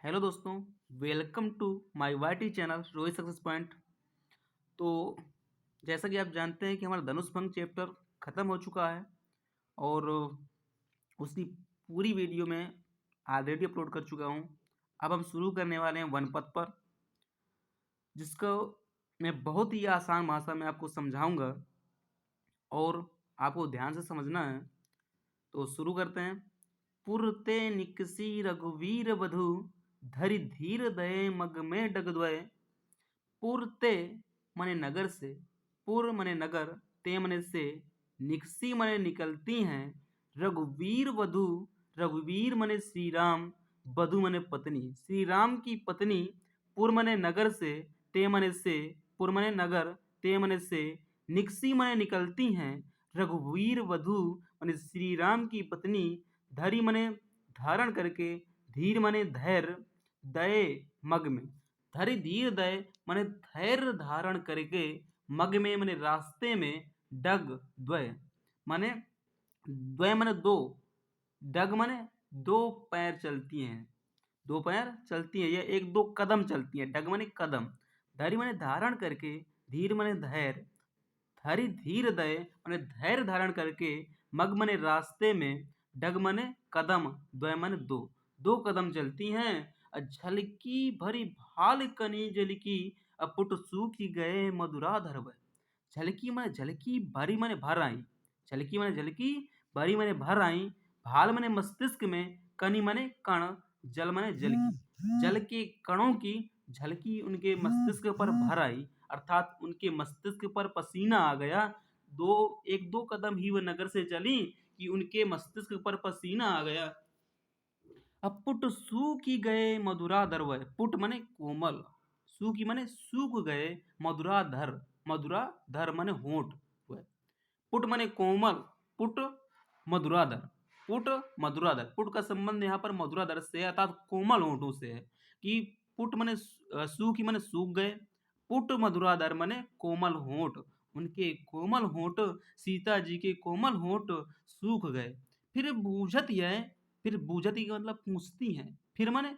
Hello दोस्तों, welcome to my YT channel Rohit success point. तो जैसा कि आप जानते हैं कि हमारा धनुष भंग चैप्टर ख़त्म हो चुका है और उसकी पूरी वीडियो मैं ऑलरेडी अपलोड कर चुका हूं। अब हम शुरू करने वाले हैं वनपथ पर, जिसको मैं बहुत ही आसान भाषा में आपको समझाऊंगा और आपको ध्यान से समझना है। तो शुरू करते हैं। पुरते निकसी रघुवीर वधु, धरि धीर दये मग में डगद्वय। पुरते मने नगर से, पुर मने नगर, ते मने से, निकसी मने निकलती हैं, रघुवीर वधु, रघुवीर मने श्री राम, वधु मने पत्नी, श्री राम की पत्नी। पुर मने नगर से, ते मने से, पुर मने नगर, ते मने से, निकसी मने निकलती हैं, रघुवीर वधु मने श्री राम की पत्नी, धरी मने धारण करके, धीर मने धैर्य, दये मग में, धरि धीर दय मने धैर्य धारण करके, मग में मने रास्ते में, डग द्वय मने द्वय मने दो, डग मने दो पैर चलती हैं, दो पैर चलती हैं या एक दो कदम चलती हैं। डग मने कदम, धरि मने धारण करके, धीर मने धैर्य, धरि धीर दय मने धैर्य धारण करके, मग मने रास्ते में, डग मने कदम, द्वय मने दो, दो कदम चलती हैं। झलकी भरी भाल कनी जलकी, अपुट सूखी गए मधुराधर वै। झलकी मने झलकी, भरी मने भर आई, झलकी मने झलकी, भरी मने भर आई, भाल मने मस्तिष्क में, कनी मने कण, जल मने जल की, जल के कणों की झलकी उनके मस्तिष्क पर भर आई, अर्थात उनके मस्तिष्क पर पसीना आ गया। एक दो कदम ही वह नगर से चली कि उनके मस्तिष्क पर पसीना आ गया। अब पुट सूखी गए मधुराधर वै। पुट मने कोमल, सूखी मने सूख गए, मधुराधर, मधुराधर मने होंठ वै। पुट मने कोमल, पुट मधुराधर, पुट मधुराधर। पुट का संबंध यहाँ पर मधुराधर से अर्थात कोमल होंठों से है कि पुट मने सूखी मने सूख गए, पुट मधुराधर मने कोमल होंठ, उनके कोमल होंठ, सीता जी के कोमल होंठ सूख गए। फिर बूझत यह, फिर बूझती का मतलब पूछती हैं, फिर माने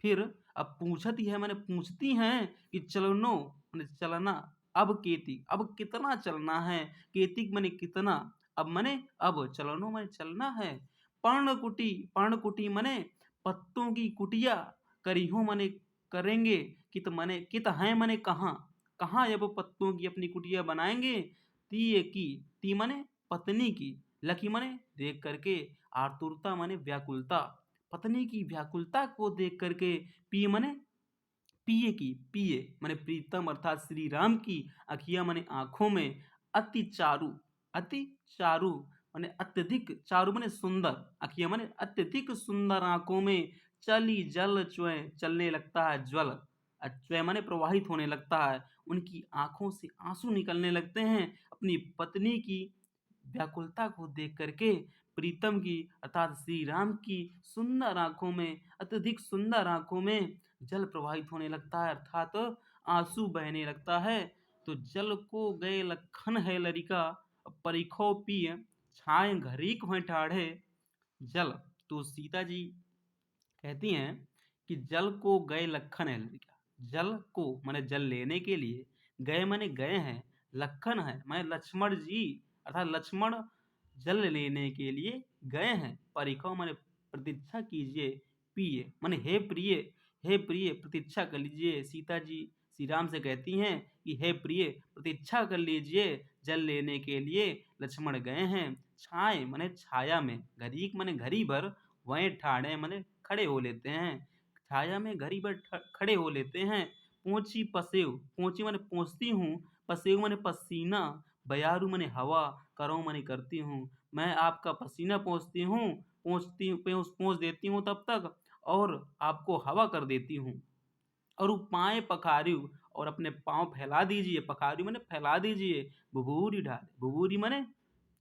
फिर, अब पूछती है माने पूछती हैं कि चलनो माने चलना, अब केती अब कितना चलना है, केतिक माने कितना, अब माने अब, चलनो माने चलना है। पर्णकुटी, पर्णकुटी माने पत्तों की कुटिया, करिहो माने करेंगे, कित माने कित हैं माने कहाँ, कहाँ अब पत्तों की अपनी कुटिया बनाएंगे। ती माने पत्नी की, लकी माने देख करके, आतुरता माने व्याकुलता, पत्नी की व्याकुलता को देख करके, पी माने पिए की, पिए माने प्रीतम अर्थात श्री राम की अखियां माने आंखों में, अति चारु, अति चारु माने अत्यधिक, चारु माने सुंदर, अखियां माने अत्यधिक सुंदर आंखों में, चली जल च्वय, चलने लगता है ज्वल, च्वय माने प्रवाहित होने लगता है, उनकी आंखों से आंसू निकलने लगते हैं अपनी पत्नी की व्याकुलता को देख करके। प्रीतम की अर्थात श्री राम की सुंदर आंखों में, अत्यधिक सुंदर आंखों में जल प्रवाहित होने लगता है अर्थात आंसू बहने लगता है। तो जल को गए लखन है लरिका, परिखो पिय, छाए घरीक हुए ठाढ़े। जल, तो सीता जी कहती हैं कि जल को गए लखन है लरिका, जल को माने जल लेने के लिए, गए माने गए हैं, लखन है माने लक्ष्मण जी, अर्थात लक्ष्मण जल लेने के लिए गए हैं। परिखो माने प्रतीक्षा कीजिए, पिए माने हे प्रिय, हे प्रिय प्रतीक्षा कर लीजिए। सीता जी श्री राम से कहती हैं कि हे प्रिय प्रतीक्षा कर लीजिए, जल लेने के लिए लक्ष्मण गए हैं। छाए माने छाया में, घरीक माने घड़ी भर, वहीं ठाणे माने खड़े हो लेते हैं, छाया में घड़ी भर खड़े हो लेते हैं। पोंछी पसेव, पोंछी माने पोंछती हूँ, पसेव माने पसीना, बयारू माने हवा, करो माने करती हूँ। मैं आपका पसीना पोंछती हूँ, पोंछ देती हूँ तब तक, और आपको हवा कर देती हूँ। और पाए पखारियु, और अपने पाँव फैला दीजिए, पखारियु माने फैला दीजिए। भुभूरि ढाले, भुभूरि माने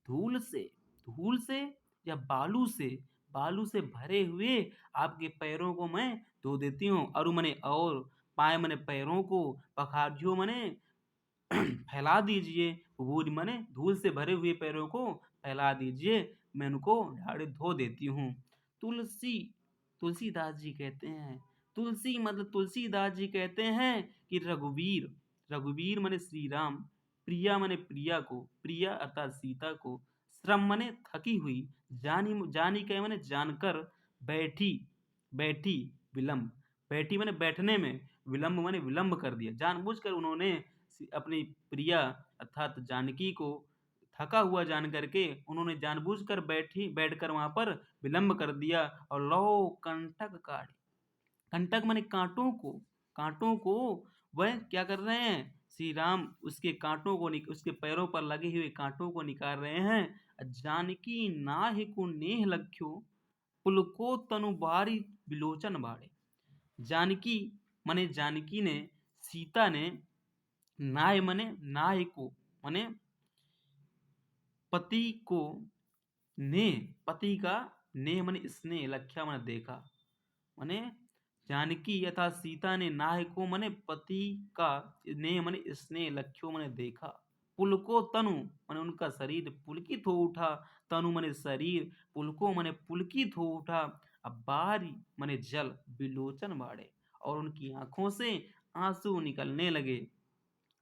धूल से, धूल से या बालू से भरे हुए आपके पैरों को मैं धो देती हूँ। अरु मने और, पाए मने पैरों को, पखारियो मने फैला दीजिए, भूरि मने धूल से भरे हुए पैरों को फैला दीजिए, मैं उनको झाड़ू धो देती हूँ। तुलसी, तुलसीदास जी कहते हैं तुलसी मतलब तुलसीदास जी कहते हैं कि रघुवीर, रघुवीर माने श्री राम, प्रिया माने प्रिया को, प्रिया अर्थात सीता को, श्रम माने थकी हुई, जानी जानी कहे माने जानकर, बैठी बैठी विलंब, बैठी माने बैठने में, विलंब माने विलंब कर दिया, जानबूझकर उन्होंने अपनी प्रिया अर्थात जानकी को थका हुआ जान करके उन्होंने जानबूझकर बैठकर वहां पर विलंब कर दिया। और लो कंटक काढ़ी, कंटक माने कांटों को वह क्या कर रहे हैं, श्री राम उसके कांटों को उसके पैरों पर लगे हुए कांटों को निकाल रहे हैं। जानकी नाहि को नेह लख्यो, पुलको तनु बारी बिलोचन बाड़े। जानकी माने जानकी ने, सीता ने, नाय माने नाय को माने पति को, नेह पति का, नेह माने स्नेह, लख्या माने देखा, माने जानकी अर्थात सीता ने नाह को माने पति का, नेह माने स्नेह, लख्यो माने देखा, पुलको तनु माने उनका शरीर पुलकित हो उठा, तनु माने शरीर, पुलको माने पुलकित हो उठा, अब बारी माने जल, बिलोचन बाड़े और उनकी आंखों से आंसू निकलने लगे,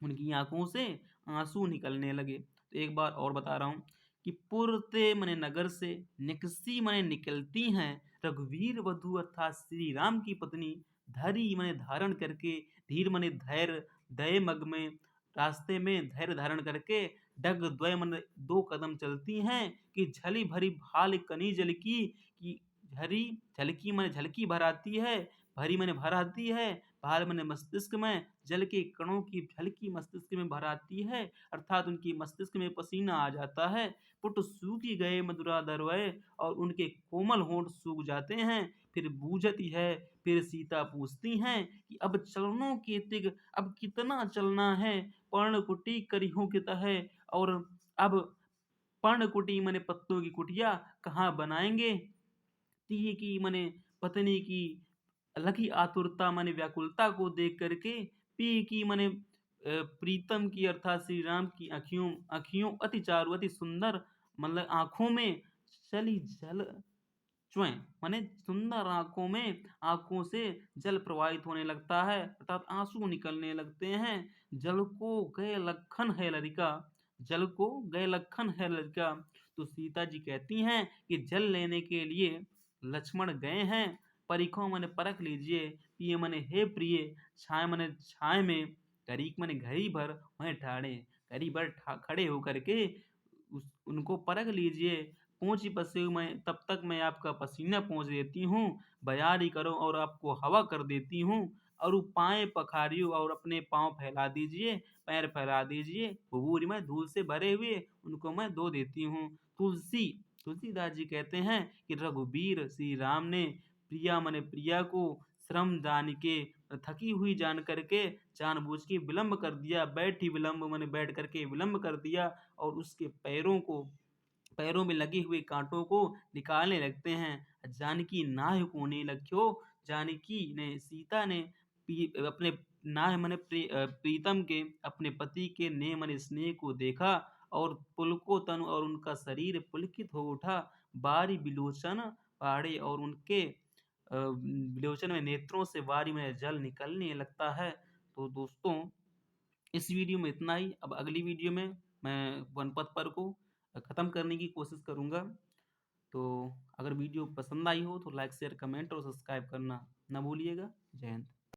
उनकी आंखों से आंसू निकलने लगे। तो एक बार और बता रहा हूँ कि पुरते मने नगर से, निकसी मने निकलती हैं, रघुवीर वधु अर्थात श्री राम की पत्नी, धरी मने धारण करके, धीर मने धैर्य, दय मग में रास्ते में धैर्य धारण करके, डग द्वय मन दो कदम चलती हैं कि झली भरी भाल कनी जल की झरी, झलकी मने झलकी भर आती है, भरी मने भर आती है, भाल मने मस्तिष्क में, जल के कणों की झलकी मस्तिष्क में भर आती है, अर्थात उनकी मस्तिष्क में पसीना आ जाता है, पुट सूखी गए मधुरा दरवय और उनके कोमल होंठ सूख जाते हैं। फिर बूझती है, फिर सीता पूछती हैं कि अब चलनों के तिग, अब कितना चलना है, पर्णकुटी करिहों के तह, और अब पर्णकुटी मने पत्तों की कुटिया कहाँ बनाएंगे, तीह की मने पत्नी की अलग ही आतुरता माने व्याकुलता को देख करके, पी की माने प्रीतम की अर्थात श्री राम की आँखियों आँखियों अति चारु अति सुंदर, मतलब आंखों में चली जल चुए, माने सुंदर आंखों में, आंखों से जल प्रवाहित होने लगता है अर्थात आंसू निकलने लगते हैं। जल को गए लखन है लरिका, जल को गए लखन है लरिका। तो सीता जी कहती हैं कि जल लेने के लिए लक्ष्मण गए हैं, परिखो मने परख लीजिए, पिए मने हे प्रिय, छाए मने छाए में, करीक मने घड़ी भर वहीं ठाड़े, घड़ी भर खड़े होकर के उनको परख लीजिए, पहुंची पसेऊ मैं, तब तक मैं आपका पसीना पहुंच देती हूँ, बयारी करो और आपको हवा कर देती हूँ, और पाए पखारियो और अपने पाँव फैला दीजिए, पैर फैला दीजिए, भूरी में धूल से भरे हुए उनको मैं धो देती हूँ। तुलसीदास जी कहते हैं कि रघुबीर श्री राम ने प्रिया मने प्रिया को श्रम जान के, थकी हुई जान करके जानबूझ के विलंब कर दिया, बैठी विलंब मने बैठ करके विलंब कर दिया, और उसके पैरों में लगे हुए कांटों को निकालने लगते हैं। जानकी नाह कोने लख्यो, जानकी ने, सीता ने अपने नाह मने प्रीतम के, अपने पति के नेह मने स्नेह को देखा, और पुलको तन और उनका शरीर पुलकित हो उठा, बारी बिलोचन पाड़े और उनके विलोचन में, नेत्रों से बारी में जल निकलने लगता है। तो दोस्तों इस वीडियो में इतना ही। अब अगली वीडियो में मैं वनपथ पर को ख़त्म करने की कोशिश करूँगा। तो अगर वीडियो पसंद आई हो तो लाइक शेयर कमेंट और सब्सक्राइब करना ना भूलिएगा। जय हिंद।